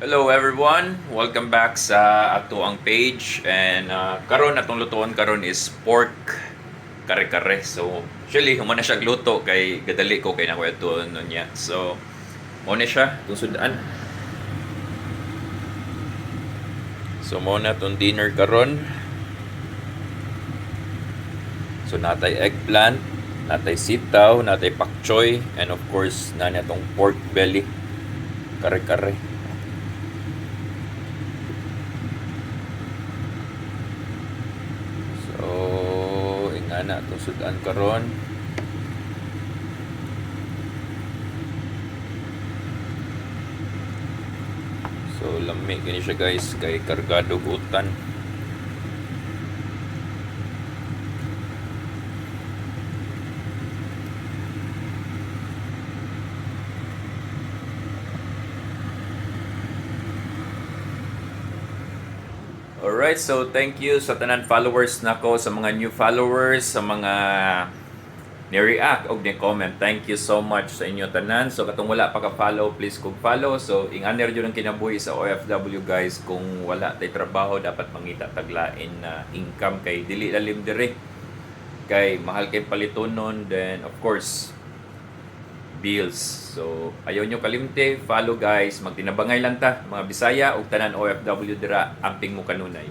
Hello everyone, welcome back sa ato ang page and karon atong lutuon karon is pork kare-kare. So actually human na siya luto kay gadali ko kay nakuha tuon niya. So mo na siya tusudan. So mo na tong dinner karon. So natay eggplant, natay sitaw, natay pak choy, and of course na tong pork belly kare-kare. Na itong sudan karon. So lami gini siya guys kay kargado utan. Alright, so thank you sa tanan followers nako, sa mga new followers, sa mga ni-react o ni-comment. Thank you so much sa inyo tanan. So katong wala pa ka-follow, please kung follow. So inganer jud ang kinabuhi sa OFW guys. Kung wala tay trabaho, dapat mangita taglain na income kay dili lalim diri. Kay mahal kay palitonon, then of course bills. So ayaw nyo kalimte, follow guys, magtinabangay lang ta mga Bisaya ug tanan OFW dira amping mo kanunay.